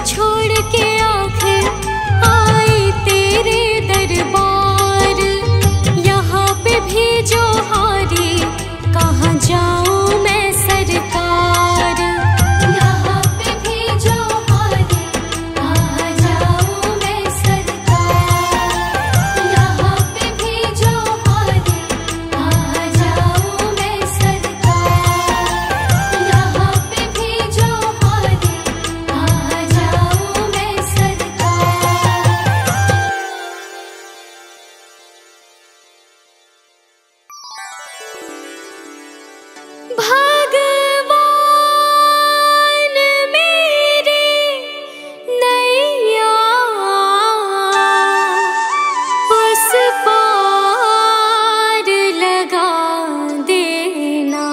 छोड़ के आखिर आई तेरे दरबार। यहाँ पे भी जो हारी कहाँ जाऊँ मैं सरकार। यहाँ पे भी जो हारी कहाँ जाऊँ मैं सरकार। यहाँ पे भी जो हारी कहाँ जाऊँ मैं सरकार। यहाँ पे भी जो हारी कहाँ जाऊँ मैं सरकार। भगवान मेरे नैया उस पार लगा देना।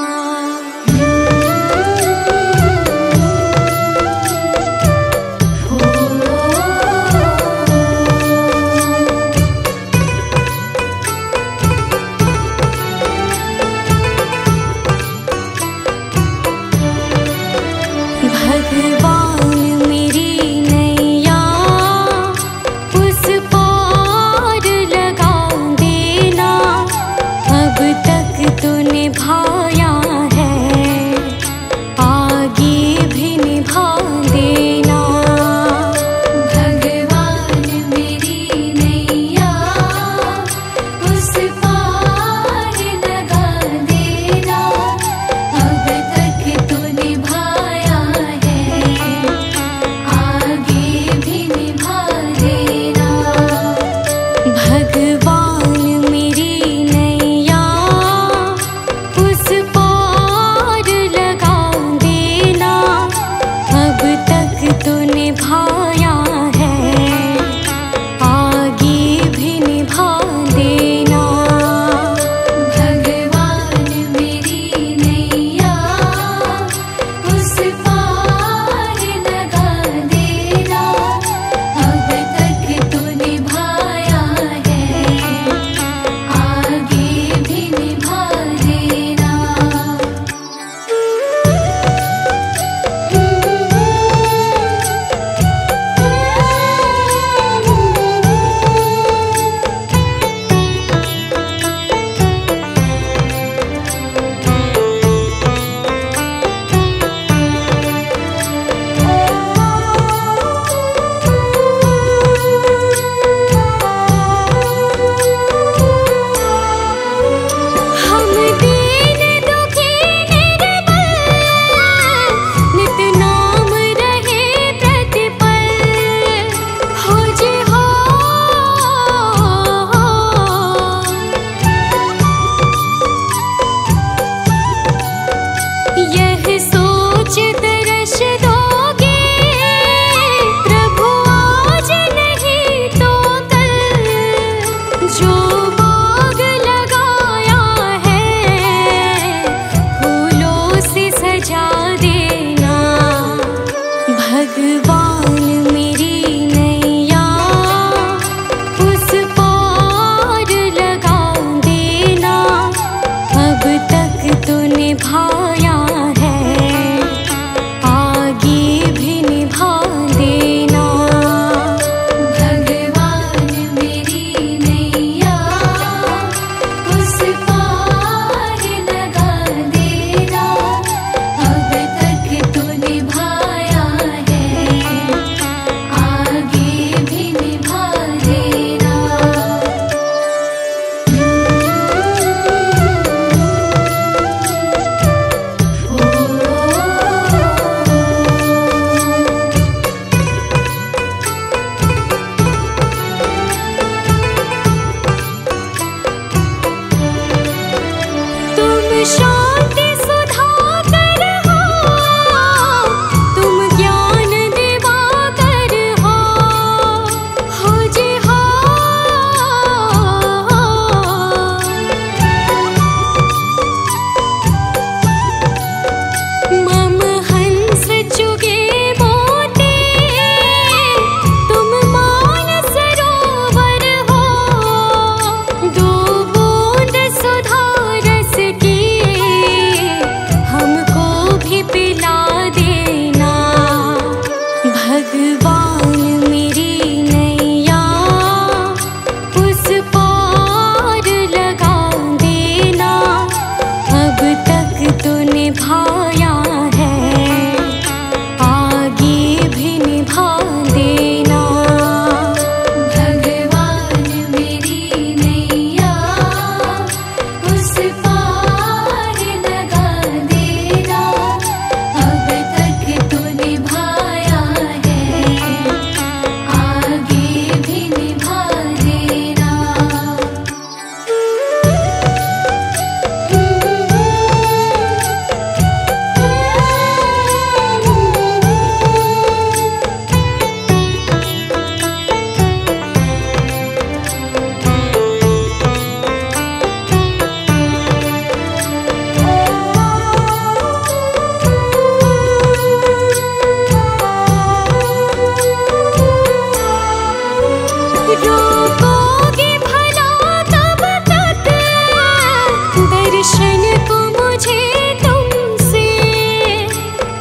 दर्शन को मुझे तुमसे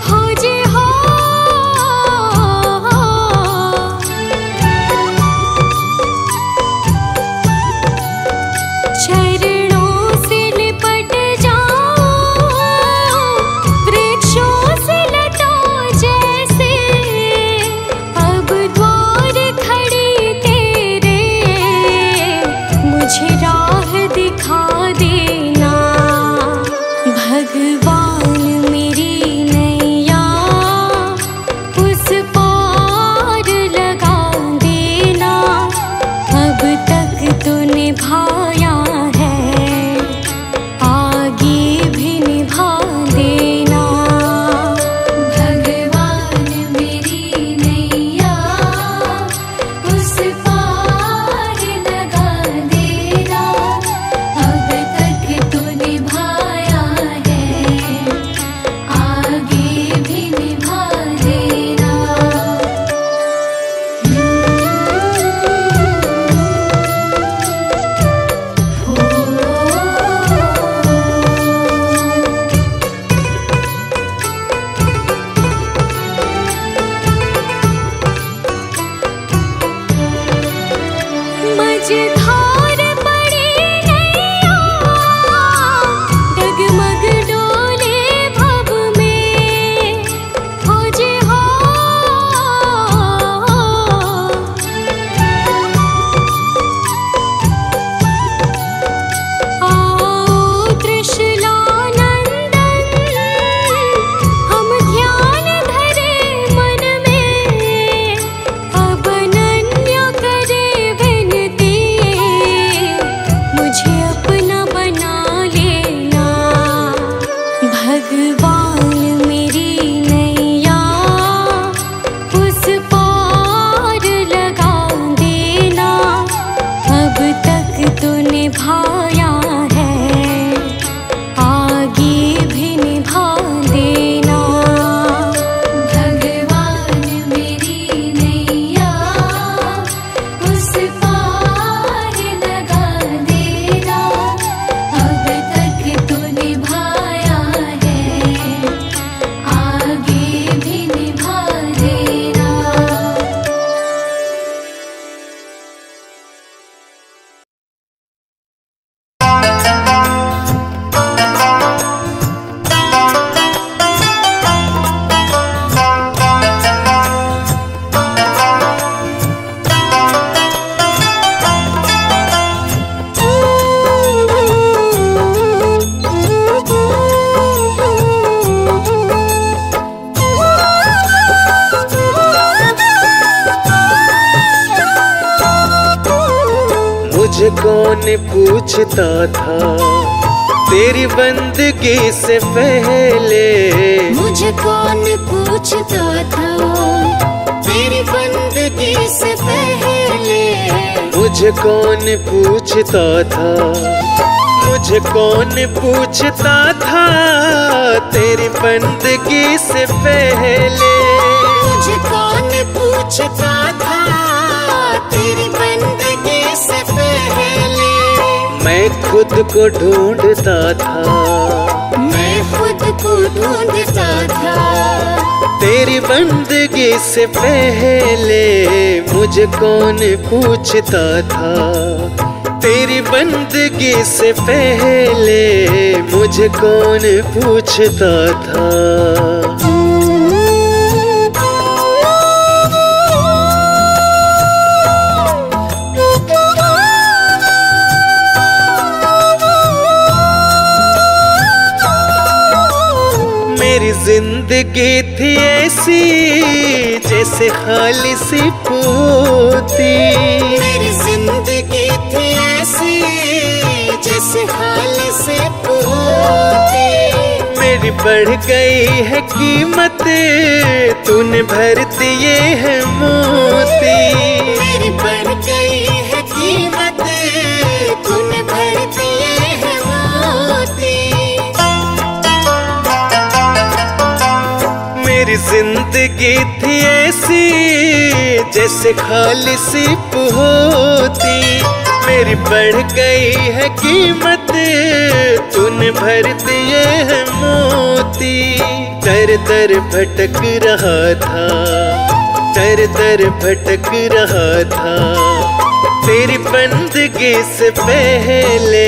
हो जे हो। चरणों से लिपट जाऊं वृक्षों से लता जैसे, अब द्वार खड़ी तेरे मुझे राह दिखा देना। भगवान मेरी नैया उस पार लगा देना। अब तक तो निभाया है, आगे भी निभा देना। भगवान मेरी नैया उस पार लगा देना। अब तक तो निभाया है, आगे भी निभा देना। मझधार पड़ी नैया डगमग डोले भव में हो जे हो। आओ त्रिशूलानंदन हम ध्यान धरे मन में, अब अनन्य करे विनती मुझे अपना बना लेना। भगवान मेरी नैया उस पार लगा देना। अब तक तो निभाया है, आगे भी निभा देना। भगवान मेरी नैया उस पार लगा देना। अब तक तो निभाया है, आगे भी निभा देना। मुझे कौन पूछता था तेरी बंदगी से पहले। मुझे कौन पूछता था तेरी बंदगी से पहले। मुझे कौन पूछता था, मुझे कौन पूछता था तेरी बंदगी से पहले। मुझे कौन पूछता था तेरी बंदगी से पहले। मैं खुद को ढूंढता था, मैं खुद को ढूंढता था तेरी बंदगी से पहले। मुझे कौन पूछता था तेरी बंदगी से पहले। मुझे कौन पूछता था। मेरी जिंदगी थी ऐसी जैसे खाली सी पोती। मेरी जिंदगी थी ऐसी जैसे खाली सी पोती। मेरी बढ़ गई है कीमत, तूने भर दिए है मोती। मेरी बढ़ गई है कीमत, तूने भर दिए है मोती। मेरी जिंदगी थी ऐसी जैसे खाली सी होती। मेरी बढ़ गई है कीमत, तूने भर दिए हैं मोती। दर दर भटक रहा था, दर दर भटक रहा था, तेरी बंदगी से पहले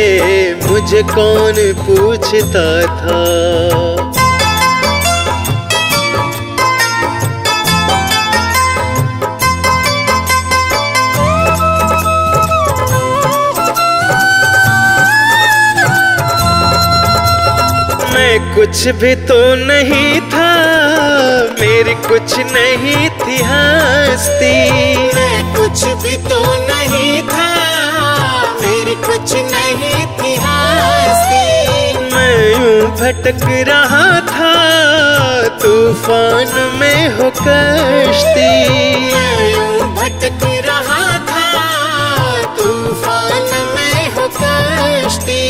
मुझे कौन पूछता था। मैं कुछ भी तो नहीं था, मेरी कुछ नहीं थी हस्ती। मैं कुछ भी तो नहीं था, मेरी कुछ नहीं थी हस्ती। मैं यूं भटक रहा था, तूफान में हो कश्ती। मैं यूं भटक रहा था, तूफान में हो कश्ती।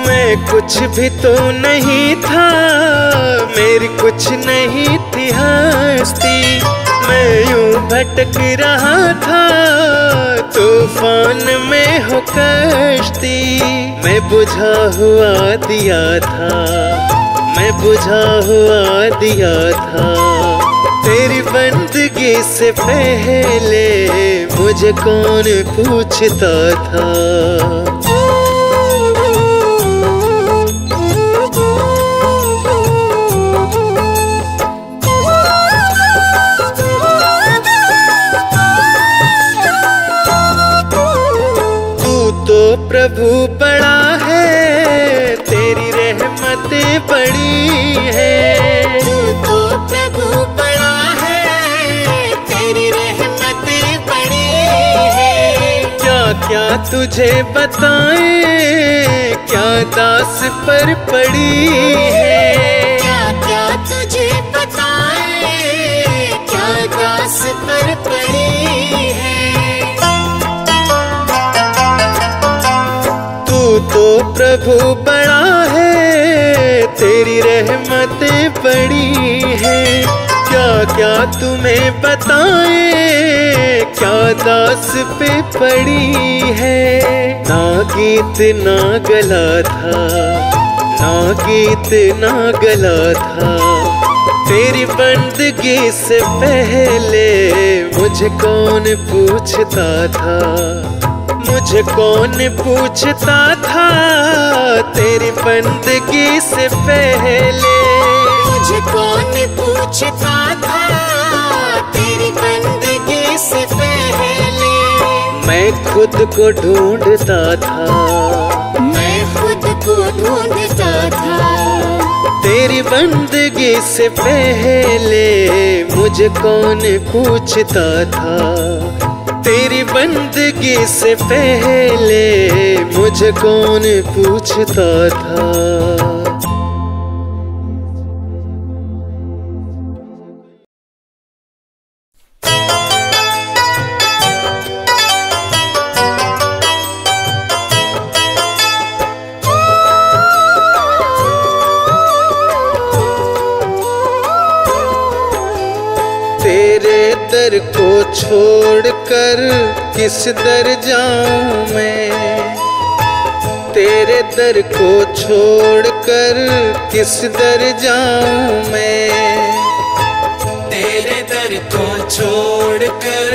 मैं कुछ भी तो नहीं था, मेरी कुछ नहीं थी हस्ती। मैं यूं भटक रहा था, तूफान में हो कश्ती। मैं बुझा हुआ दिया था, मैं बुझा हुआ दिया था, तेरी बंदगी से पहले मुझे कौन पूछता था। प्रभु बड़ा है, तेरी रहमतें बड़ी है। तू तो प्रभु बड़ा है, तेरी रहमतें बड़ी है। क्या क्या तुझे बताएं, क्या दास पर पड़ी है। क्या क्या तुझे बताएं, क्या दास पर पड़ी है। तो प्रभु बड़ा है, तेरी रहमतें बड़ी है। क्या क्या तुम्हें बताएं, क्या दास पे पड़ी है। ना गीत ना गला था, ना गीत ना गला था, तेरी बंदगी से पहले मुझे कौन पूछता था। मुझे कौन पूछता था, तेरी बंदगी से पहले। मुझे कौन पूछता था, तेरी बंदगी से पहले। मैं खुद को ढूंढता था, मैं खुद को ढूंढता था, तेरी बंदगी से पहले मुझे कौन पूछता था। तेरी बंदगी से पहले मुझे कौन पूछता था। तेरे दर को छोड़कर किस दर जाऊं मैं। तेरे दर को छोड़कर किस दर जाऊं मैं। तेरे दर को छोड़कर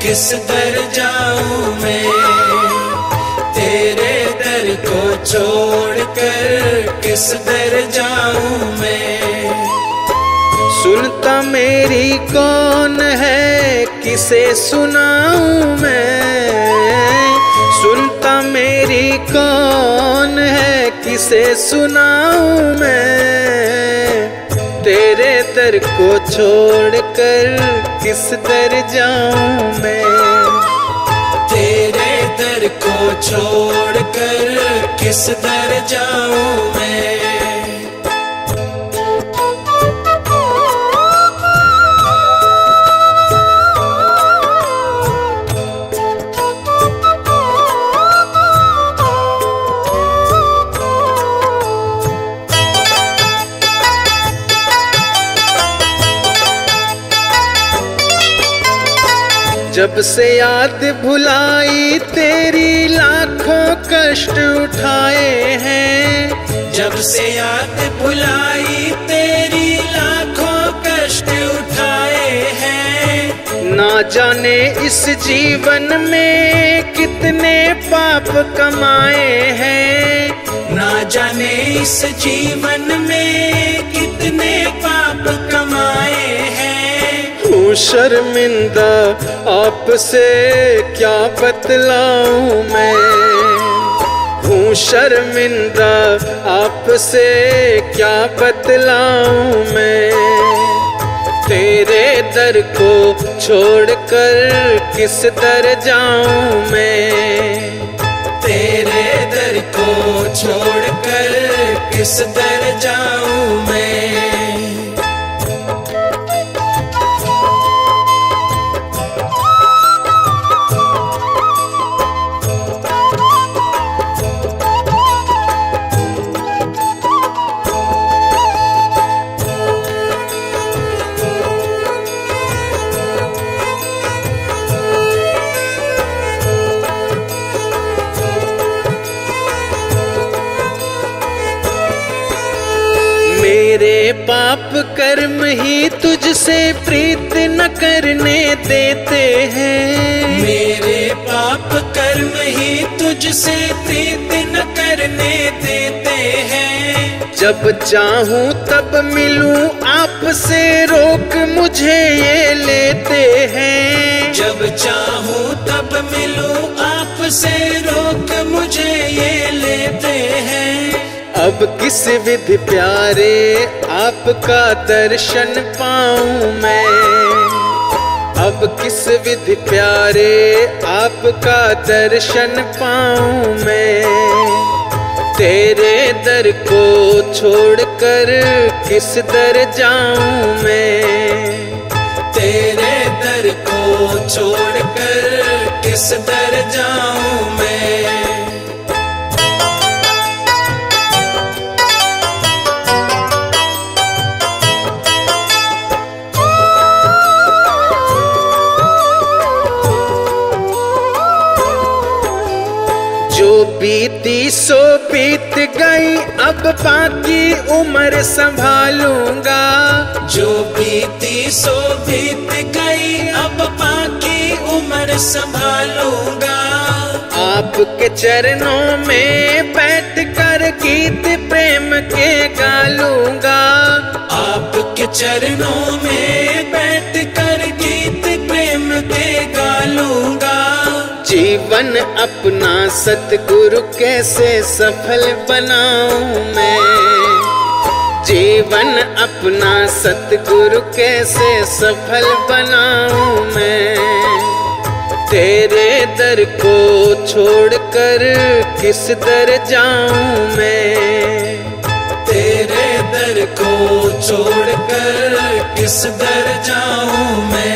किस दर जाऊं मैं। तेरे दर को छोड़कर किस दर जाऊं मैं। सुनता मेरी कौन है, किसे सुनाऊं मैं। सुनता मेरी कौन है, किसे सुनाऊं मैं। तेरे दर को छोड़कर किस दर जाऊं मैं। तेरे दर को छोड़कर किस दर जाऊं मैं। जब से याद भुलाई तेरी लाखों कष्ट उठाए हैं। जब से याद भुलाई तेरी लाखों कष्ट उठाए हैं। ना जाने इस जीवन में कितने पाप कमाए हैं। ना जाने इस जीवन में कितने पाप कमाए हैं। हूँ शर्मिंदा आपसे क्या बतलाऊं मैं। हूँ शर्मिंदा आपसे क्या बतलाऊं मैं। तेरे दर को छोड़कर किस दर जाऊं मैं। तेरे दर को छोड़कर किस दर जाऊं मैं। मेरे पाप कर्म ही तुझसे प्रीत न करने देते हैं। मेरे पाप कर्म ही तुझसे प्रीत न करने देते हैं। जब चाहूं तब मिलूं आपसे रोक मुझे ये लेते हैं। जब चाहूं तब मिलूं आपसे रोक मुझे ये लेते हैं। अब किस विधि प्यारे आपका दर्शन पाऊं मैं। अब किस विधि प्यारे आपका दर्शन पाऊं मैं। तेरे दर को छोड़कर किस दर जाऊं मैं। तेरे दर को छोड़कर किस दर जाऊं मैं। जो बीती सो बीत गई अब बाकी उम्र संभालूंगा। जो बीती सो बीत गई अब बाकी उम्र संभालूंगा। आपके चरणों में बैठकर गीत प्रेम के गालूंगा। आपके चरणों में बैठकर गीत प्रेम के गालूंगा। जीवन अपना सतगुरु कैसे सफल बनाऊं मैं। जीवन अपना सतगुरु कैसे सफल बनाऊं मैं। तेरे दर को छोड़कर किस दर जाऊं मैं। तेरे दर को छोड़कर किस दर जाऊं मैं।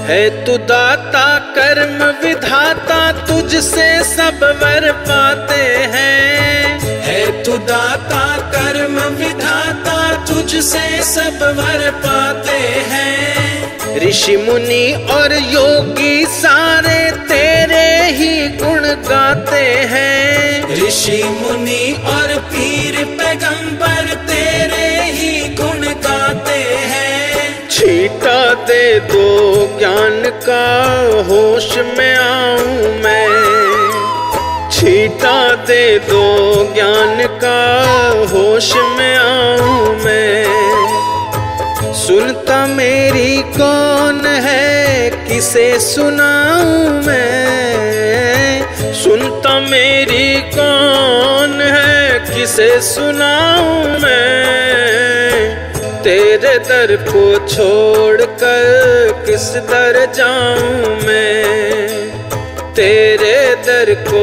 है तू दाता कर्म विधाता तुझसे सब वर पाते हैं। है तू दाता कर्म विधाता तुझसे सब वर पाते हैं। ऋषि मुनि और योगी सारे तेरे ही गुण गाते हैं। ऋषि मुनि और पीर पैगंबर तेरे ही गुण गाते हैं। छीटा दे दो ज्ञान का होश में आऊं मैं। छीटा दे दो ज्ञान का होश में आऊं मैं। सुनता मेरी कौन है किसे सुनाऊं मैं। सुनता मेरी कौन है किसे सुनाऊं मैं। तेरे दर को छोड़कर किस दर जाऊं मैं। तेरे दर को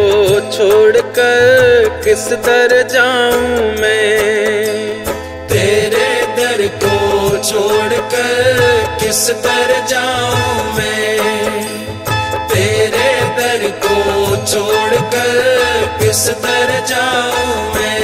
छोड़कर किस दर जाऊं मैं, तेरे दर को छोड़कर किस दर जाऊं मैं, तेरे दर को छोड़कर किस दर जाऊं मैं।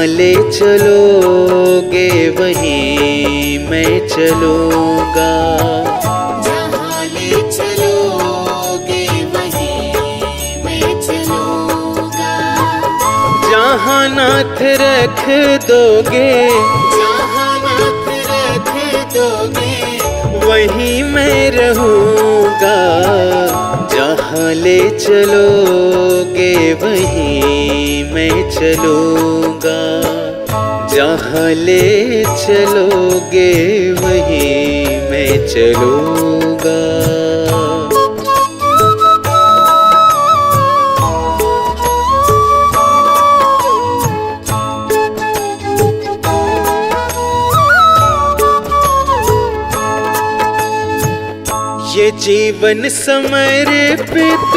ले चलोगे वहीं मैं चलूँगा, जहाँ ले चलोगे वहीं मैं चलूँगा, जहाँ नाथ रख दोगे, जहाँ नाथ रख दोगे वहीं मैं रहूँगा, जहाँ ले चलोगे वहीं मैं चलूँगा, जहाँ ले चलोगे वहीं मैं चलूँगा। ये जीवन समर्पित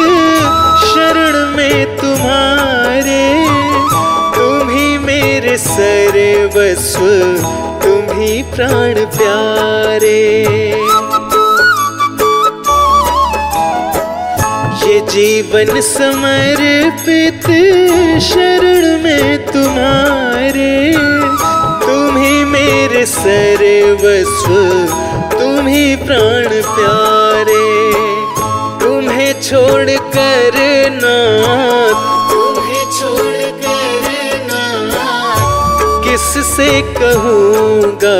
शरण में तुम्हारे, तुम ही मेरे सर्वस्व, तुम ही प्राण प्यारे। ये जीवन समर्पित शरण में तुम्हारे, तुम ही मेरे सर्वस्व, तुम ही प्राण प्यारे। तुम्हें छोड़ कर नाथ, तुम्हें छोड़ कर नाथ किससे कहूँगा,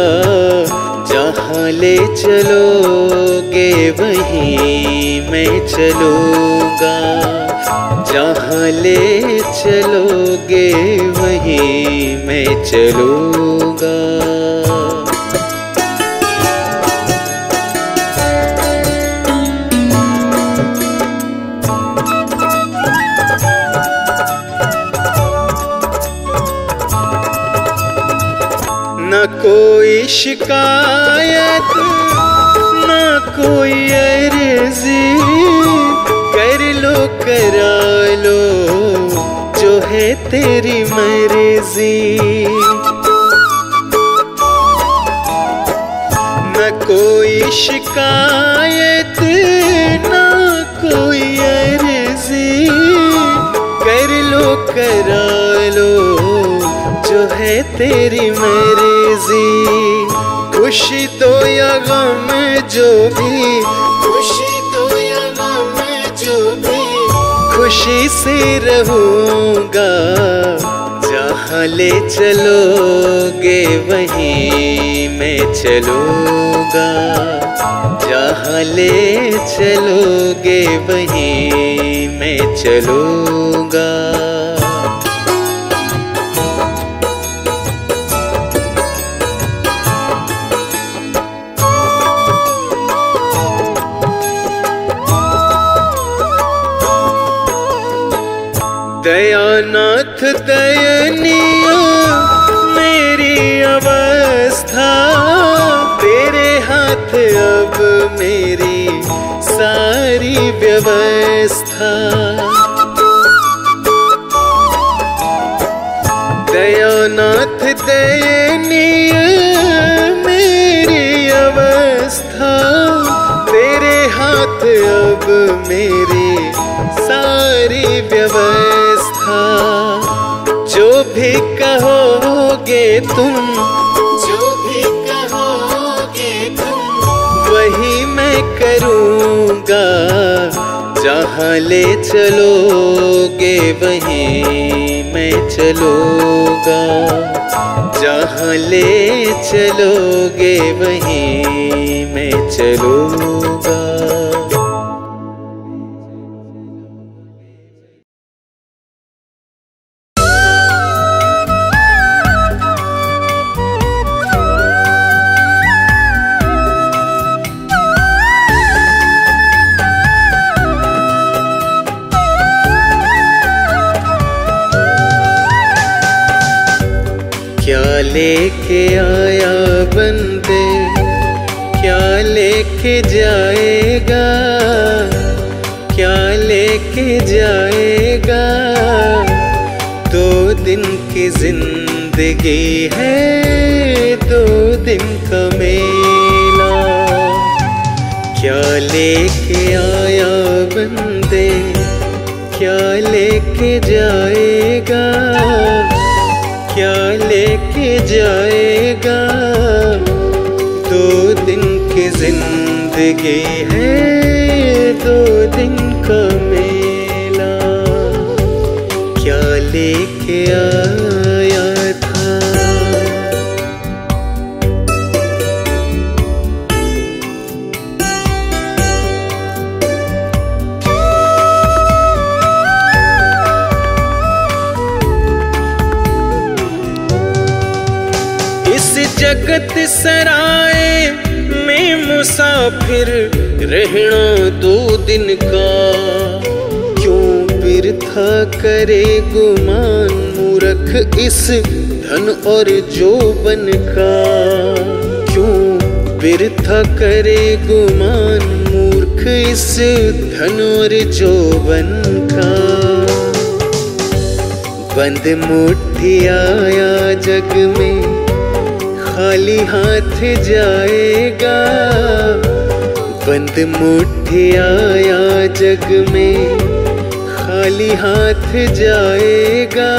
जहाँ ले चलोगे वहीं मैं चलूँगा, जहाँ ले चलोगे वहीं मैं चलूँगा। न कोई शिकायत न कोई अर्जी, कर लो करा लो जो है तेरी मर्जी। न कोई शिकायत न कोई अर्जी, कर लो करा लो जो है तेरी मर्जी। खुशी दो या गम जो भी, खुशी दो या गम जो भी, खुशी से रहूँगा, जहाँ ले चलोगे वहीं मैं चलूँगा, जहाँ ले चलोगे वहीं मैं चलूँगा। दयानाथ दयनीय मेरी अवस्था, तेरे हाथ अब मेरी सारी व्यवस्था। दयानाथ दयनीय हाथ अब मेरी सारी व्यवस्था। जो भी कहोगे तुम, जो भी कहोगे तुम, वही मैं करूँगा। जहाँ ले चलोगे वहीं मैं चलूँगा। जहाँ ले चलोगे वहीं मैं चलूँगा। क्या लेके आया बंदे, क्या लेके जाएगा, क्या लेके जाएगा। 2 दिन की जिंदगी है, 2 दिन का मेला। क्या लेके आया बंदे, क्या लेके जाएगा, क्या लेके जाएगा। 2 दिन की जिंदगी है, 2 दिन का मेला। क्या लेके आया था। जगत सराय में मुसाफिर रहना 2 दिन का। क्यों बिरथा करे गुमान मूर्ख इस धन और जोबन का। क्यों बिरथा करे गुमान मूर्ख इस धन और जोबन का। बंद मुट्ठी आया जग में, खाली हाथ जाएगा। बंद मुट्ठी आया जग में, खाली हाथ जाएगा।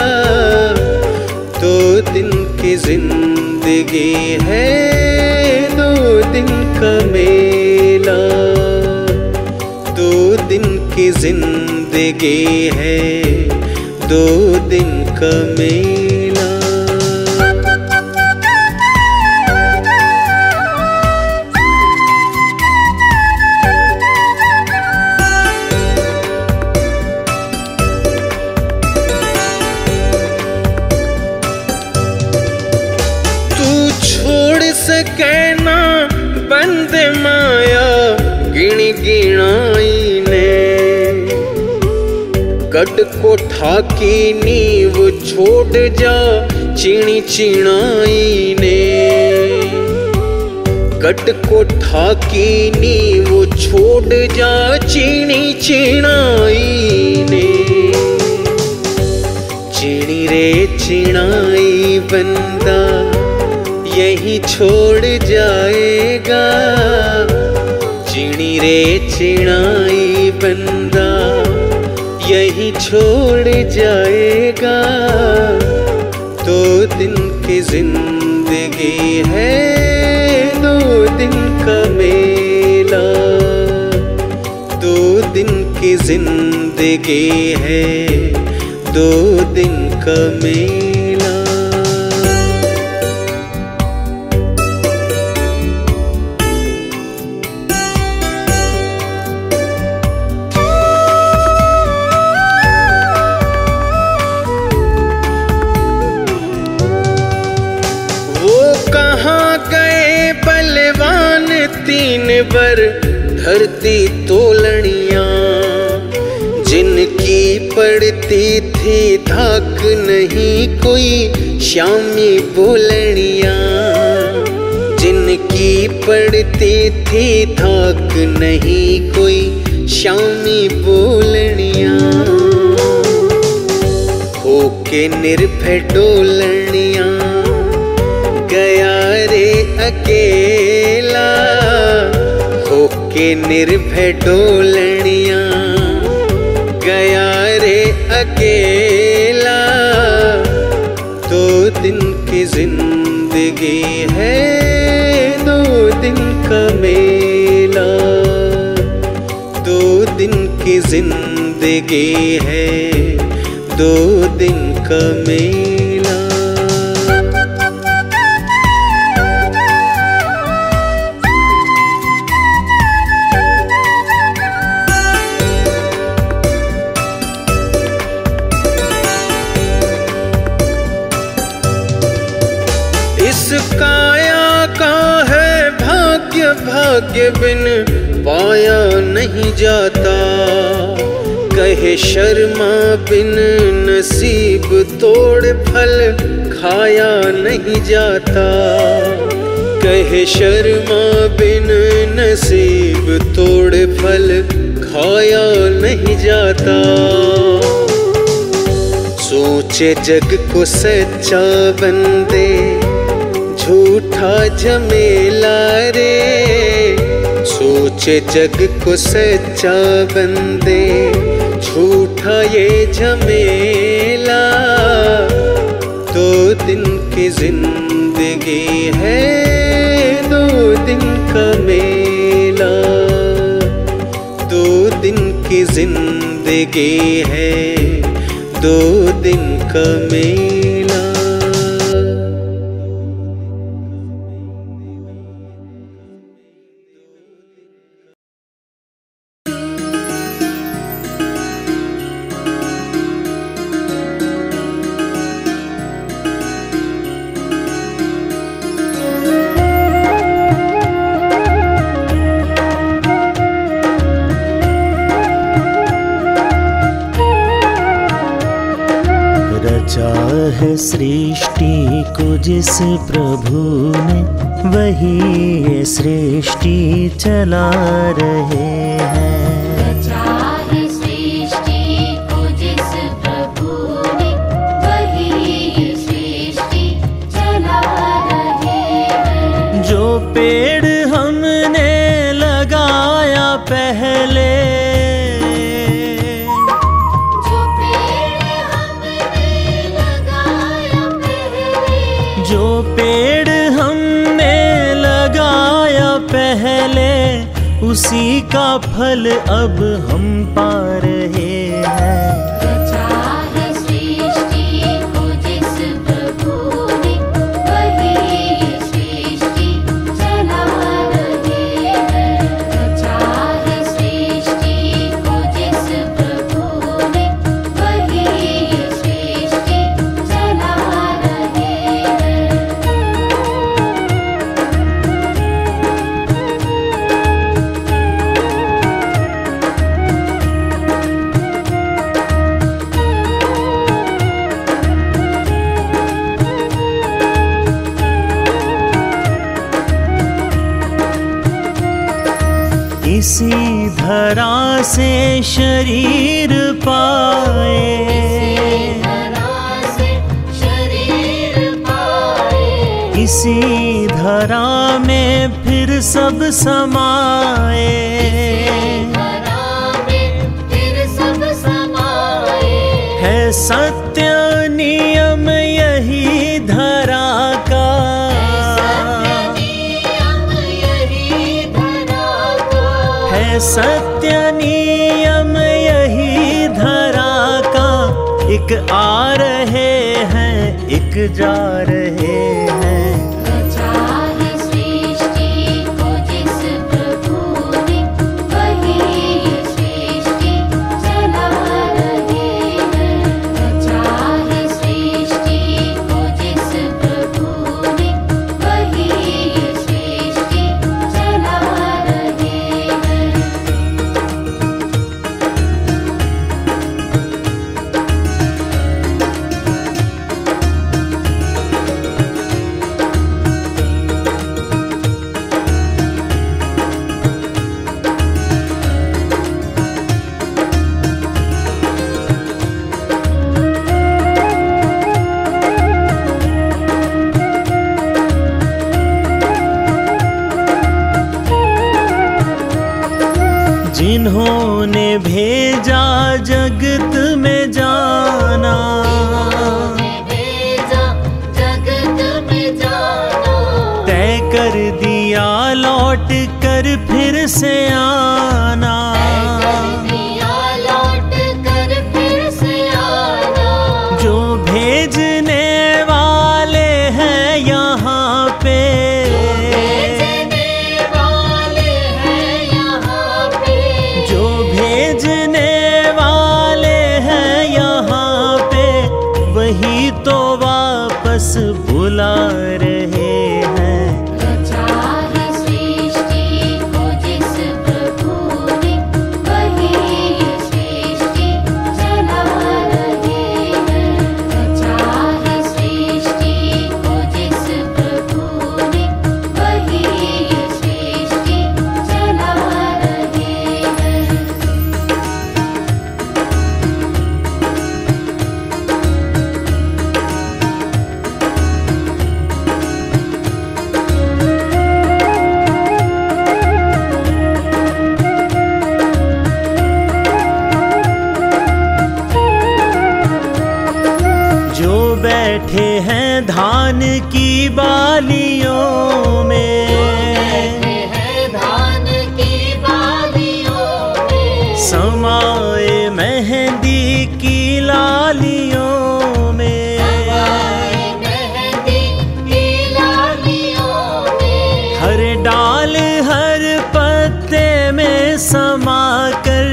2 दिन की जिंदगी है, 2 दिन का मेला। 2 दिन की जिंदगी है, 2 दिन का मेला। कहना बंद माया गिण गिणाई ने। गढ़ को ठाकी नींव छोड़ जा चिणी चिणाई ने। गढ़ को ठाकी नींव छोड़ जा चिणी चिणाई ने। चिणी रे चिणाई बंदा यही छोड़ जाएगा। चिणी रे चिणाई बंदा यही छोड़ जाएगा। 2 दिन की जिंदगी है, 2 दिन का मेला। 2 दिन की जिंदगी है, 2 दिन का मेला। बर धरती तोलनिया जिनकी पड़ती थी धाक नहीं कोई श्यामी बोलनिया। जिनकी पड़ती थी धाक नहीं कोई श्यामी बोलनिया। होके निर्भय डोलनिया गया रे अकेला। के निर्भय डोलनिया गया रे अकेला। 2 दिन की जिंदगी है 2 दिन का मेला। 2 दिन की जिंदगी है 2 दिन का मेला। इस काया का है भाग्य, भाग्य बिन पाया नहीं जाता। कहे शर्मा बिन नसीब तोड़ फल खाया नहीं जाता। कहे शर्मा बिन नसीब तोड़ फल खाया नहीं जाता। सोचे जग को सच्चा बंदे झूठा झमेला रे। सोचे जग को सच्चा बंदे झूठा ये झमेला। 2 दिन की जिंदगी है 2 दिन का मेला। 2 दिन की जिंदगी है 2 दिन का मेला। रचा है सृष्टि को जिस प्रभु ने, वही ये सृष्टि चला रहे हैं। रचा है सृष्टि को जिस प्रभु ने, वही ये सृष्टि चला रहे हैं। जो पेड़ हमने लगाया पहले, जो पेड़ हमने लगाया पहले, उसी का फल अब हम पा रहे हैं। रचा है सृष्टि को जिस प्रभु ने, वही ये सृष्टि चला रहे हैं। रचा है सृष्टि को जिस प्रभु ने, वही ये सृष्टि चला रहे हैं। इसी धरा से शरीर पाए, इसी धरा में फिर सब समाए। है सत्य नियम यही धरा का, है सत्य नियम यही धरा का। एक आ रहे हैं एक जा रहे हैं। रचा है सृष्टि को जिस प्रभु ने, वही ये सृष्टि चला रहे हैं। रचा है सृष्टि को जिस प्रभु ने, वही ये सृष्टि चला रहे हैं। जिन्होंने भेजा जगत में जाना, भेजा जगत में जाना, तय कर दिया लौट कर फिर से आना। दिया लौट कर फिर से आना, जो भेजने वाले हैं यहाँ पे, भेजने वाले हैं यहाँ पे, जो भेजने वाले हैं यहाँ पे, वही तो वापस बुला रहे हैं। रचा है सृष्टि को जिस प्रभु ने, वही ये सृष्टि चला रहे हैं। रचा है सृष्टि को जिस प्रभु ने, वही ये सृष्टि चला रहे हैं। जो बैठे हैं धान की बालियों में, है धान की बालियों में, समाए मेहंदी की लालियों में, मेहंदी की लालियों में, हर डाल हर पत्ते में समा कर,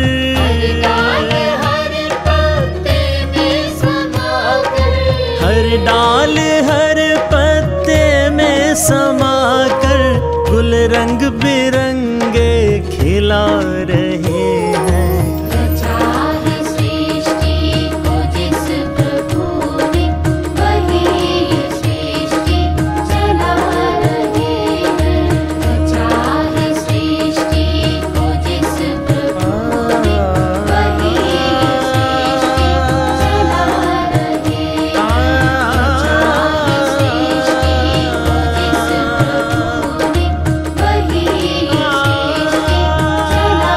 डाल हर पत्ते में समा कर, हर डाल हर पत्ते में समा कर, गुल रंग बिरंगे खिला रहे हैं। रचा है सृष्टि को जिस प्रभु ने, वही ये सृष्टि चला रहे हैं। रचा है सृष्टि को जिस प्रभु ने, वही ये सृष्टि चला रहे हैं। रचा है सृष्टि को जिस प्रभु ने, वही ये सृष्टि चला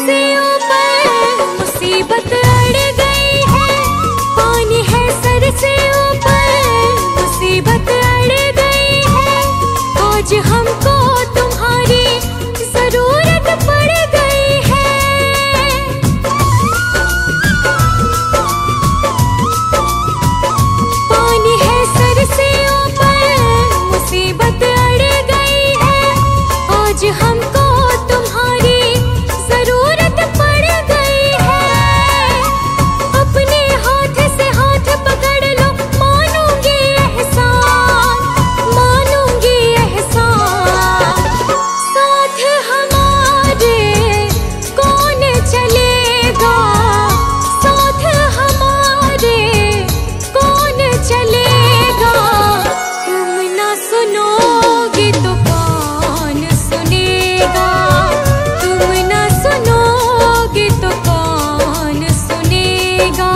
से ऊपर मुसीबत अड़ गई है, पानी है सर से ऊपर मुसीबत अड़ गई है, आज हमको तुम्हारी जरूरत पड़ गई है। पानी है सर से ऊपर मुसीबत अड़ गई है, आज हमको तुम्हारी जरूरत पड़ गई है। अपने हाथ से हाथ पकड़ लो, मानूंगी एहसान, मानूंगी एहसान। साथ हमारे कौन चलेगा, साथ हमारे कौन चलेगा। तुम ना सुनोगे तो कौन सुनेगा, तुम ना सुनोगे तो कौन सुनेगा।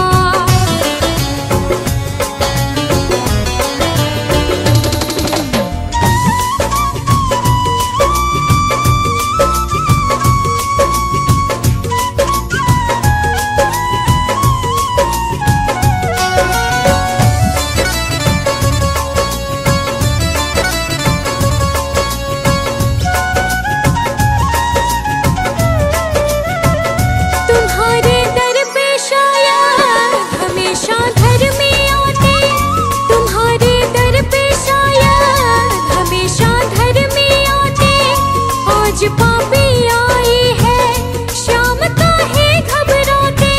तुम्हारे दर पे शायद हमेशा धर्मी आते, तुम्हारे दर पे शायद हमेशा धर्मी आते, आज पापी आई है शाम काहे घबराते।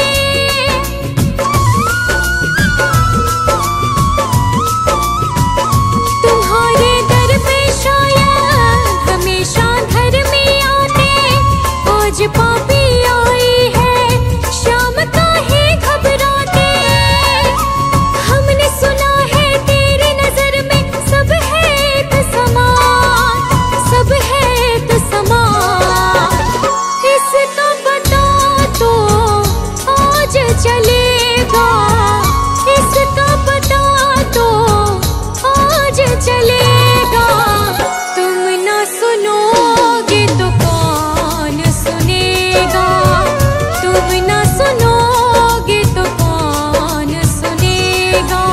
तुम्हारे दर पे शायद हमेशा धर्मी आते, आज पापी आई है शाम काहे घबराते। हमने सुना है तेरी नजर में सब है एक समान, सब है एक समान। इसका पता तो आज चलेगा, इसका पता तो आज चलेगा। तुम ना सुनोगे तो कौन सुनेगा, तुम ना सुनोगे तो कौन सुनेगा।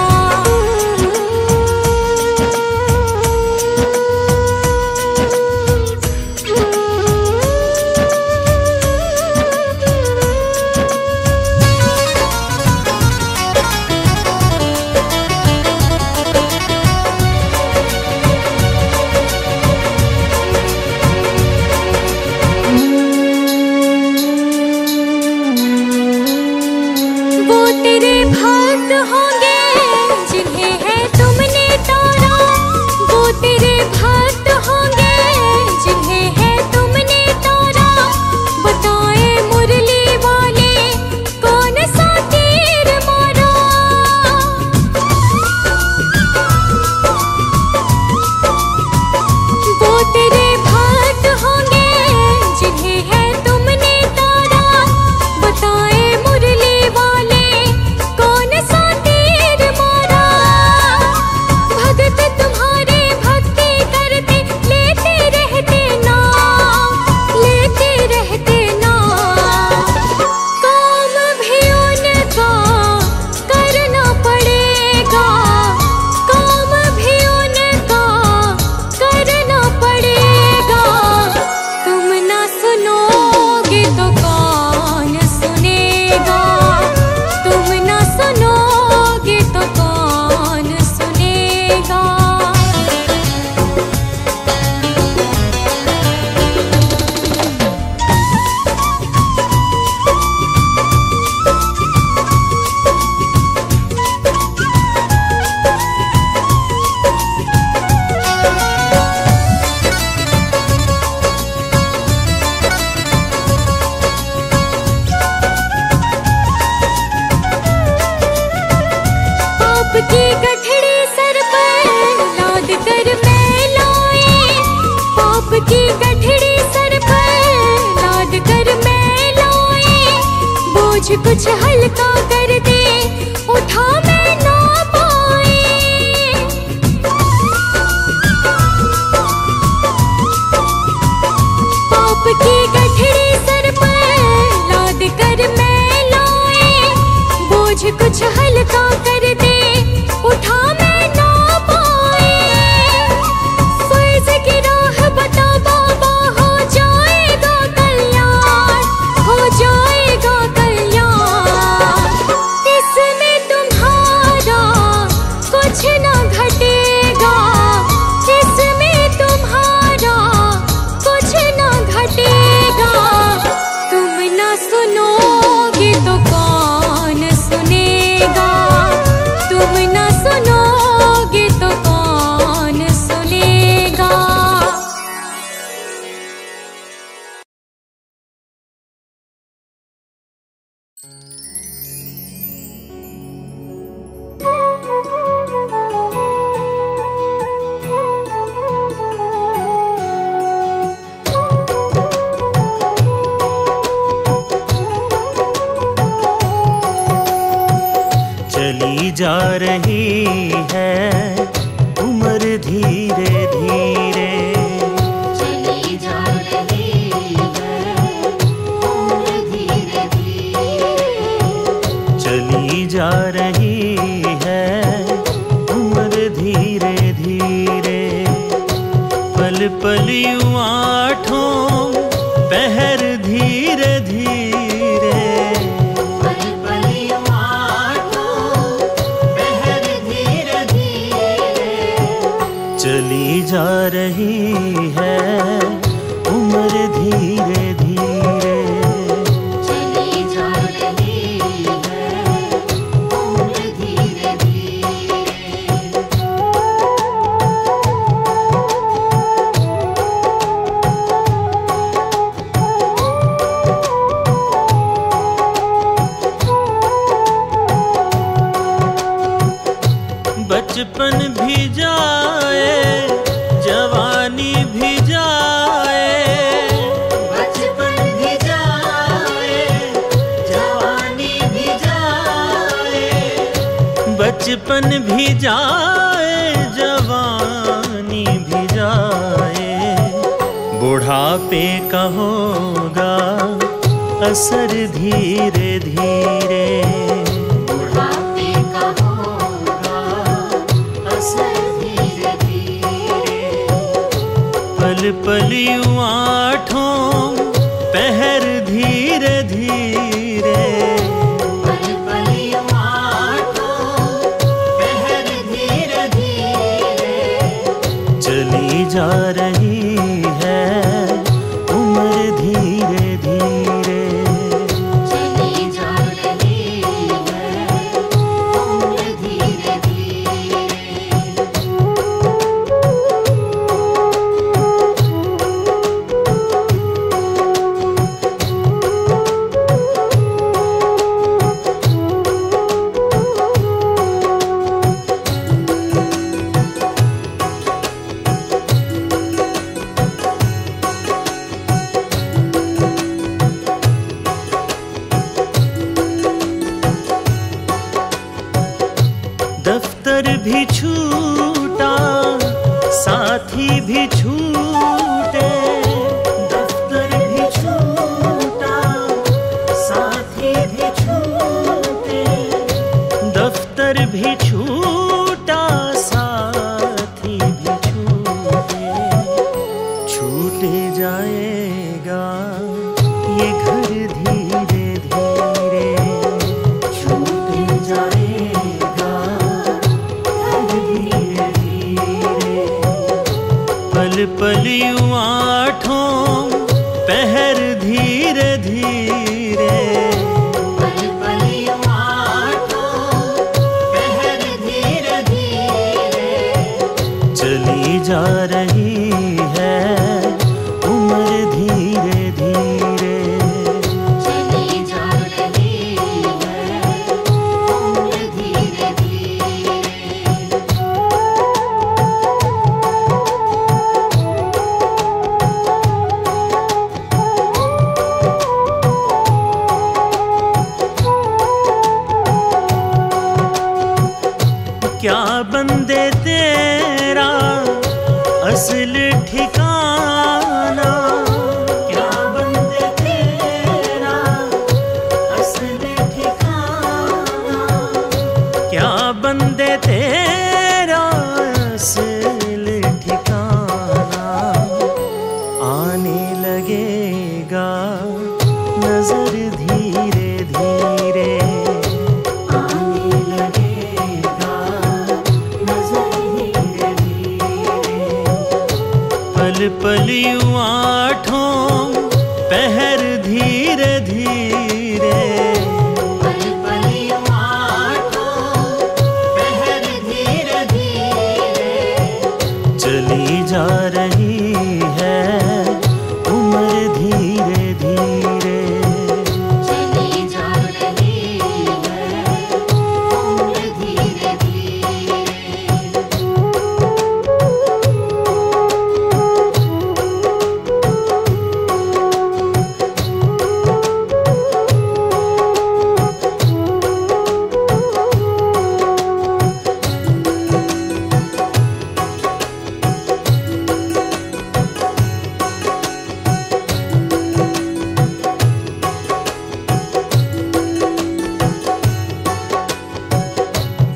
वो तेरे भक्त होंगे जिन्हें है तुमने तारा, वो तेरे भक्त होंगे जिन्हें है तुमने तारा। बताए मुरली वाले कौन सा तीर मारा। वो तेरे भक्त होंगे जिन्हें है तुमने तारा, बताए मुरली वाले कौन सा तीर मारा। भगत तुम्हारे भक्ति करते लेते रहते नाम, लेते रहते नाम। काम भी उनका करना पड़ेगा, काम भी उनका करना पड़ेगा। तुम ना सुनोगे तो कौन सुनेगा, तुम ना सुनोगे तो कौन सुनेगा। पाप की गठड़ी सर पर लाद कर मैं लाए, पाप की गठड़ी सर पर लाद कर मैं लाए। बोझ कुछ हल्का कर दे, उठा मैं ना पाए। पाप की गठड़ी सर पर मुझे कुछ हल्का कर दे, उठा मैं ना पाए। फर्ज की राह बता बाबा, हो जाएगा कल्याण, हो जाएगा कल्याण। इसमें तुम्हारा कुछ ना घटेगा, इसमें तुम्हारा कुछ ना घटेगा। तुम ना सुनोगे तो कौन सुनेगा, तुम ना सुनोगे तो कौन सुनेगा। चली जा रही है उम्र धीरे धीरे, चली जा रही है उम्र धीरे धीरे, चली जा रही है उम्र धीरे धीरे। पल पल यूं आठों पहर धीरे धीरे, पल पल यूं आठों पहर धीरे धीरे, चली जा रही है उम्र धीरे धीरे। चली जा रही है उम्र धीरे धीरे। बचपन भी जाए, जवानी भी जाए, बचपन भी जाए, जवानी भी जाए, बचपन भी जाए, जवानी भी जाए। बुढ़ापे का होगा असर धीरे धीरे, बुढ़ापे का होगा असर धीरे धीरे। पल पल यूं आठों पहर धीरे धीरे, पल पल यूं आठों पहर धीरे धीरे, चली जा रही है उम्र धीरे धीरे। चली जा रही है उम्र धीरे धीरे। दफ्तर भी छूटा, साथी भी छूटे, दफ्तर भी छूटा, साथी भी छूटे, दफ्तर भी छूटा, साथी भी छूटे। छूटे जाएगा ये घर धीरे धीरे, छूटे जाएगा घर धीरे धीरे। पल पल यूं आठों पहर धीरे धीरे, पल पल यूं आठों पहर धीरे धीरे, चली जा रही है उम्र धीरे धीरे। चली जा रही है उम्र धीरे धीरे। क्या बंदे तेरा असल ठिकाना, क्या बंदे लगेगा नजर धीरे धीरे आने लगेगा नजर धीरे धीरे पल पल यूं आठों पहर धीरे धीरे पल पल यूं आठों पहर धीरे धीरे चली जा रही है उम्र धीरे धीरे चली जा रही है उम्र धीरे धीरे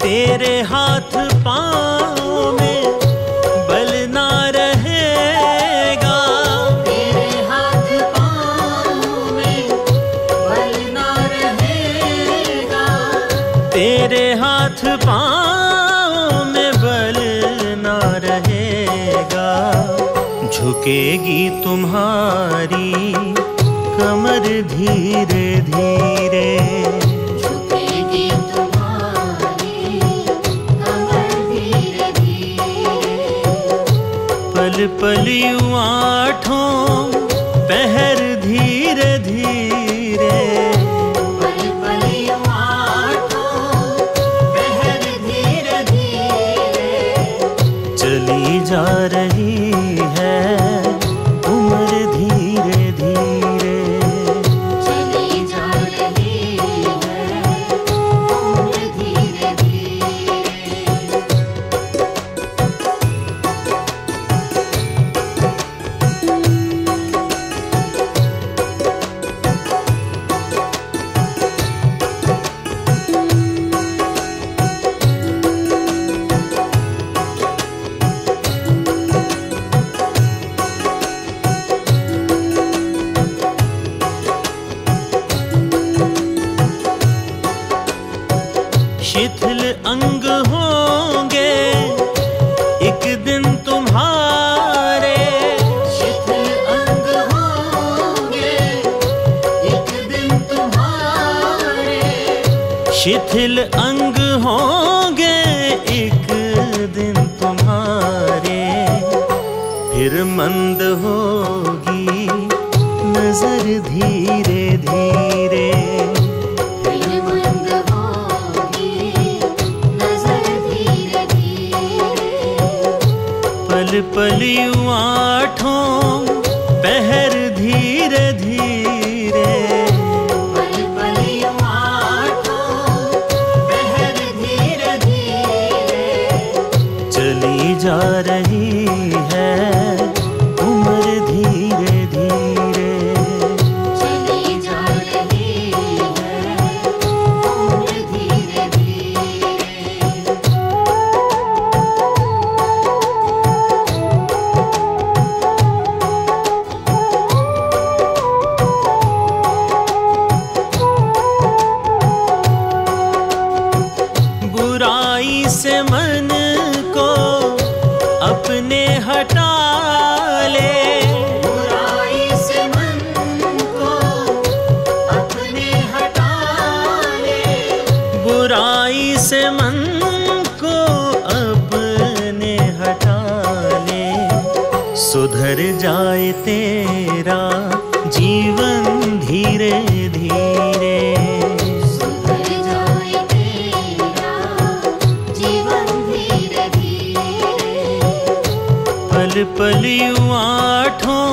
तेरे हाथ पाँव में बल ना रहेगा तेरे हाथ पाँव में बल ना रहेगा तेरे हाथ पाँव में बल ना रहेगा झुकेगी तुम्हारी कमर धीरे धीरे झुकेगी तुम्हारी कमर धीरे धीरे पल पल यूं आठों पहर धीरे धीरे पल पल यूं आठों पहर धीरे धीरे चली जा रही है उम्र धीरे धीरे चली जा रही है उम्र धीरे धीरे शिथिल अंग होंगे एक दिन तुम्हारे शिथिल अंग होंगे एक दिन तुम्हारे शिथिल अंग होंगे एक दिन तुम्हारे फिर मंद होगी नजर धीरे धीरे फिर मंद होगी नजर धीरे धीरे पल पल यूं आठों पहर धीरे धीरे पल पल यूं आठों पहर धीरे धीरे चली जा रही है उम्र धीरे धीरे चली जा रही है उम्र धीरे धीरे बुराई से मन को अपने हटा ले बुराई से मन को अपने हटा ले बुराई से मन को अपने हटा ले सुधर जाए तेरा जीवन धीरे धीरे सुधर जाए तेरा जीवन धीरे धीरे पल पल यूं आठों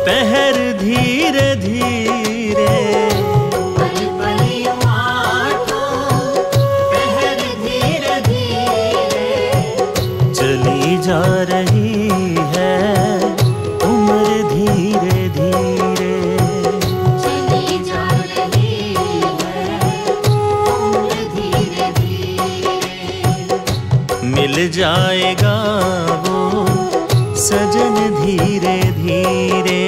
पहर धीरे धीरे पल पल यूं आठों पहर धीरे धीरे चली जा रही है उम्र धीरे धीरे चली जा रही है उम्र धीरे धीरे मिल जाएगा वो सजन धीरे धीरे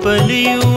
पल यूं